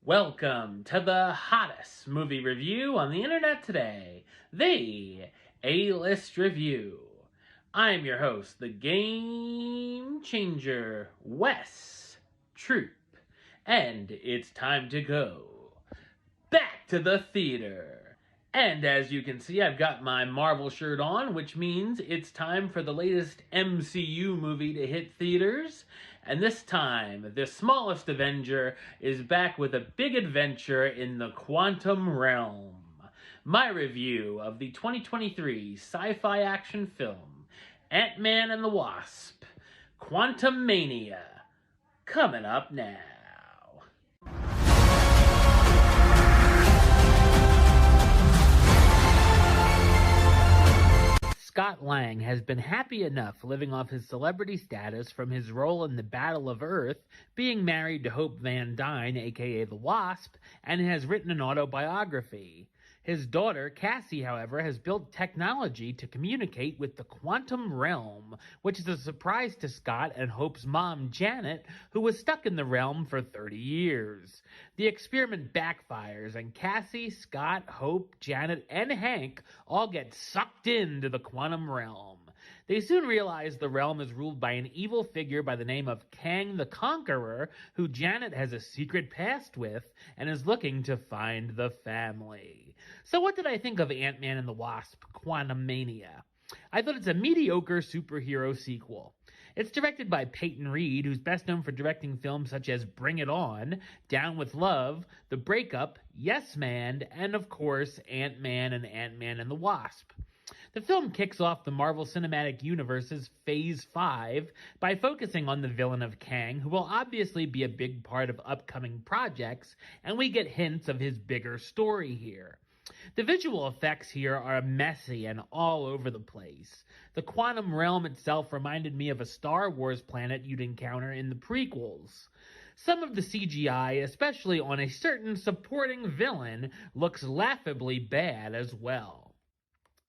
Welcome to the hottest movie review on the internet today, the A-List Review. I'm your host, the Game Changer, Wes Troop, and it's time to go back to the theater. And as you can see, I've got my Marvel shirt on, which means it's time for the latest MCU movie to hit theaters. And this time, the smallest Avenger is back with a big adventure in the quantum realm. My review of the 2023 sci-fi action film, Ant-Man and the Wasp, Quantumania, coming up now. Scott Lang has been happy enough living off his celebrity status from his role in the Battle of Earth, being married to Hope Van Dyne, aka the Wasp, and has written an autobiography. His daughter, Cassie, however, has built technology to communicate with the quantum realm, which is a surprise to Scott and Hope's mom, Janet, who was stuck in the realm for 30 years. The experiment backfires, and Cassie, Scott, Hope, Janet, and Hank all get sucked into the quantum realm. They soon realize the realm is ruled by an evil figure by the name of Kang the Conqueror, who Janet has a secret past with and is looking to find the family. So what did I think of Ant-Man and the Wasp: Quantumania? I thought it's a mediocre superhero sequel. It's directed by Peyton Reed, who's best known for directing films such as Bring It On, Down with Love, The Breakup, Yes Man, and of course, Ant-Man and the Wasp. The film kicks off the Marvel Cinematic Universe's Phase 5 by focusing on the villain of Kang, who will obviously be a big part of upcoming projects, and we get hints of his bigger story here. The visual effects here are messy and all over the place. The quantum realm itself reminded me of a Star Wars planet you'd encounter in the prequels. Some of the CGI, especially on a certain supporting villain, looks laughably bad as well.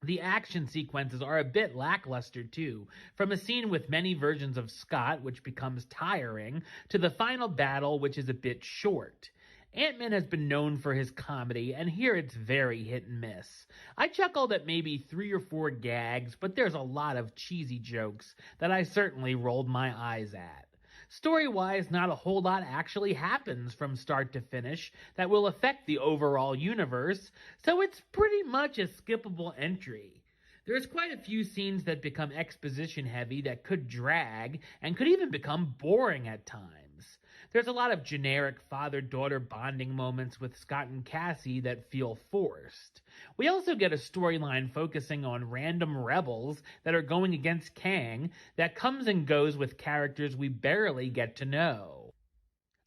The action sequences are a bit lackluster too, from a scene with many versions of Scott, which becomes tiring, to the final battle, which is a bit short. Ant-Man has been known for his comedy, and here it's very hit and miss. I chuckled at maybe 3 or 4 gags, but there's a lot of cheesy jokes that I certainly rolled my eyes at. Story-wise, not a whole lot actually happens from start to finish that will affect the overall universe, so it's pretty much a skippable entry. There's quite a few scenes that become exposition-heavy that could drag, and could even become boring at times. There's a lot of generic father-daughter bonding moments with Scott and Cassie that feel forced. We also get a storyline focusing on random rebels that are going against Kang that comes and goes with characters we barely get to know.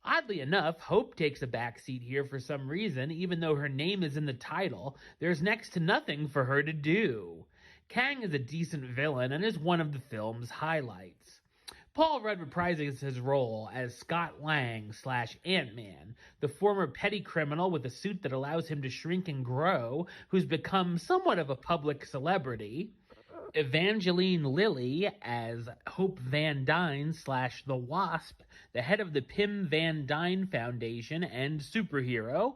Oddly enough, Hope takes a backseat here for some reason. Even though her name is in the title, there's next to nothing for her to do. Kang is a decent villain and is one of the film's highlights. Paul Rudd reprises his role as Scott Lang / Ant-Man, the former petty criminal with a suit that allows him to shrink and grow, who's become somewhat of a public celebrity. Evangeline Lilly as Hope Van Dyne / the Wasp, the head of the Pim Van Dyne Foundation and superhero.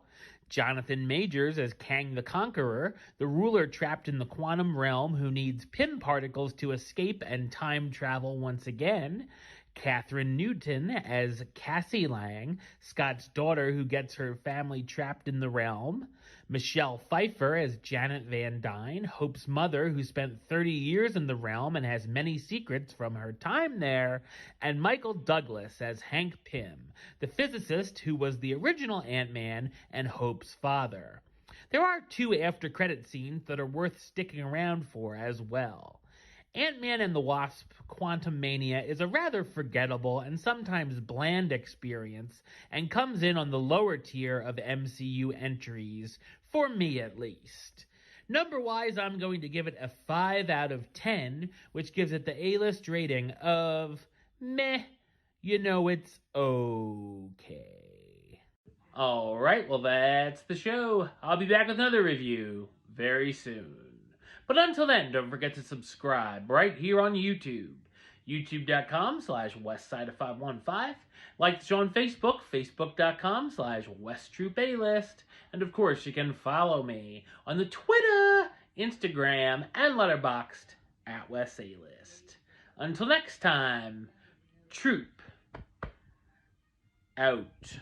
Jonathan Majors as Kang the Conqueror, the ruler trapped in the quantum realm who needs Pym particles to escape and time travel once again. Catherine Newton as Cassie Lang, Scott's daughter who gets her family trapped in the realm. Michelle Pfeiffer as Janet Van Dyne, Hope's mother who spent 30 years in the realm and has many secrets from her time there. And Michael Douglas as Hank Pym, the physicist who was the original Ant-Man and Hope's father. There are 2 after-credit scenes that are worth sticking around for as well. Ant-Man and the Wasp: Quantumania is a rather forgettable and sometimes bland experience, and comes in on the lower tier of MCU entries, for me at least. Number-wise, I'm going to give it a 5 out of 10, which gives it the A-list rating of meh. You know, it's okay. Alright, well that's the show. I'll be back with another review very soon. But until then, don't forget to subscribe right here on YouTube. youtube.com/westside515. Like the show on Facebook, facebook.com/westtroupealist. And of course, you can follow me on the Twitter, Instagram, and Letterboxd @WesAlist. Until next time, Troop out.